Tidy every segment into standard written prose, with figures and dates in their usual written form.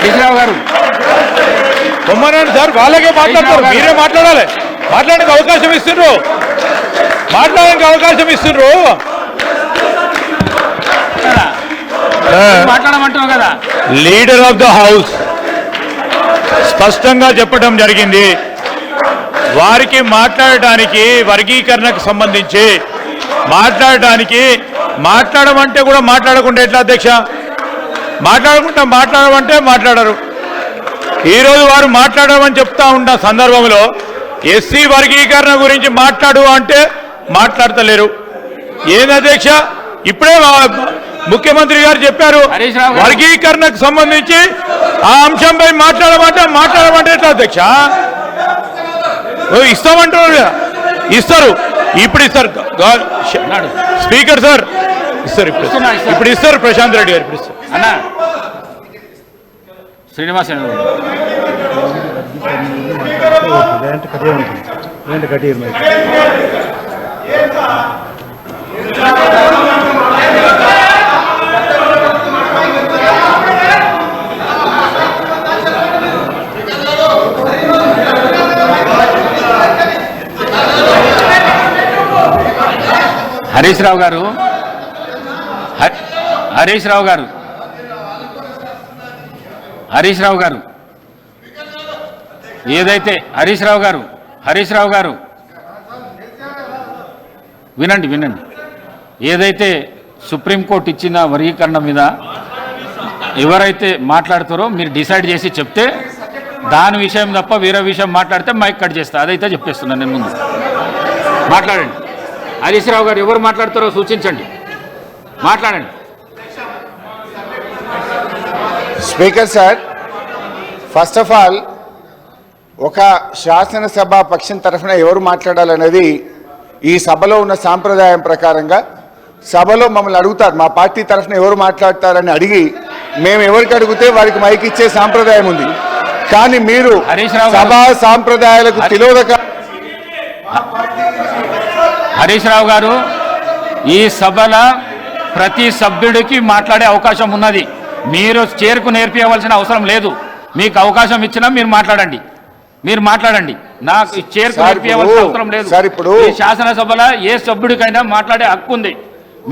హరీశ్రావు గారు బొమ్మనండి సార్, వాళ్ళకే మాట్లాడతారు, మీరే మాట్లాడాలి. మాట్లాడడానికి అవకాశం ఇస్తుండ్రు, మాట్లాడడానికి అవకాశం ఇస్తుండ్రు. మాట్లాడమంటున్నావు కదా. లీడర్ ఆఫ్ ద హౌస్ స్పష్టంగా చెప్పడం జరిగింది, వారికి మాట్లాడటానికి వర్గీకరణకు సంబంధించి మాట్లాడమంటే కూడా మాట్లాడకుండా ఎట్లా అధ్యక్ష? మాట్లాడమంటే మాట్లాడరు. ఈరోజు వారు మాట్లాడమని చెప్తా ఉన్న సందర్భంలో ఎస్సీ వర్గీకరణ గురించి మాట్లాడు అంటే మాట్లాడతలేరు. ఏంది అధ్యక్ష? ఇప్పుడే ముఖ్యమంత్రి గారు చెప్పారు, వర్గీకరణకు సంబంధించి ఆ అంశంపై మాట్లాడమంటే ఎట్లా అధ్యక్ష? ఇస్తామంటున్నారు, ఇస్తారు, ఇప్పుడు ఇస్తారు. స్పీకర్ సార్ ఇస్తారు, ఇప్పుడు ఇస్తారు. ప్రశాంత్ రెడ్డి గారు ఇప్పుడు ఇస్తారు. అన్నా శ్రీనివాస్ హరీశ్రావు గారు ఏదైతే హరీశ్రావు గారు వినండి, ఏదైతే సుప్రీంకోర్టు ఇచ్చిన వర్గీకరణ మీద ఎవరైతే మాట్లాడతారో మీరు డిసైడ్ చేసి చెప్తే దాని విషయం తప్ప వేరే విషయం మాట్లాడితే మైక్ కట్ చేస్తా. అదైతే చెప్పేస్తున్నాను నేను. ముందు మాట్లాడండి. హరీశ్రావు గారు ఎవరు మాట్లాడతారో సూచించండి, మాట్లాడండి. Speaker sir, first of all ఒక శాసనసభ పక్షం తరఫున ఎవరు మాట్లాడాలనేది ఈ సభలో ఉన్న సాంప్రదాయం ప్రకారంగా సభలో మమ్మల్ని అడుగుతారు, మా పార్టీ తరఫున ఎవరు మాట్లాడతారని అడిగి మేము ఎవరికి అడిగితే వారికి మైక్ ఇచ్చే సాంప్రదాయం ఉంది. కానీ మీరు సభా సాంప్రదాయాలకు తిలోదక. హరీశ్రావు గారు, ఈ సభలో ప్రతి సభ్యుడికి మాట్లాడే అవకాశం ఉన్నది. మీరు చేరుకు నేర్పించవలసిన అవసరం లేదు. మీకు అవకాశం ఇచ్చినా మీరు మాట్లాడండి. నాకు చేరుకు నేర్పించవలసిన అవసరం లేదు. ఈ శాసనసభలో ఏ సభ్యుడికైనా మాట్లాడే హక్కు ఉంది.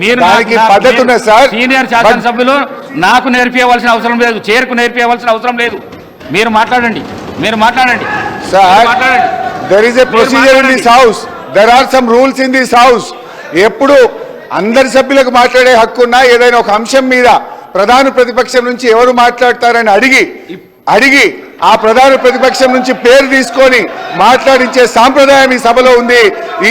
మీరు సీనియర్ శాసనసభ్యులు నాకు నేర్పించవలసిన అవసరం లేదు, చేరుకు నేర్పించవలసిన అవసరం లేదు. మీరు మాట్లాడండి. There is a procedure in this house. There are some rules in this house. ఎప్పుడు అందరి సభ్యులకు మాట్లాడే హక్కు ఉన్నా ఏదైనా ఒక అంశం మీద ప్రధాన ప్రతిపక్షం నుంచి ఎవరు మాట్లాడతారని అడిగి ఆ ప్రధాన ప్రతిపక్షం నుంచి పేరు తీసుకొని మాట్లాడించే సాంప్రదాయం ఈ సభలో ఉంది.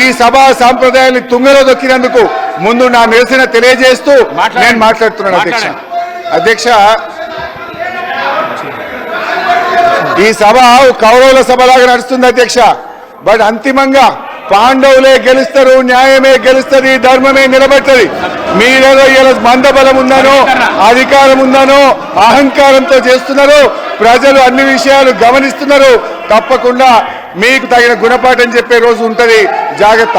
ఈ సభా సాంప్రదాయాన్ని తుంగలో దొక్కినందుకు ముందు నా నిరసన తెలియజేస్తూ నేను మాట్లాడుతున్నాను. అధ్యక్ష, ఈ సభ కౌరవుల సభలాగా నడుస్తుంది అధ్యక్ష. బట్ అంతిమంగా పాండవులే గెలుస్తారు, న్యాయమే గెలుస్తుంది, ధర్మమే నిలబెడుతుంది. మీరేదో ఇలా మందబలం ఉందనో అధికారం ఉందనో అహంకారంతో చేస్తున్నారు. ప్రజలు అన్ని విషయాలు గమనిస్తున్నారు. తప్పకుండా మీకు తగిన గుణపాఠం చెప్పే రోజు ఉంటుంది. జాగ్రత్త.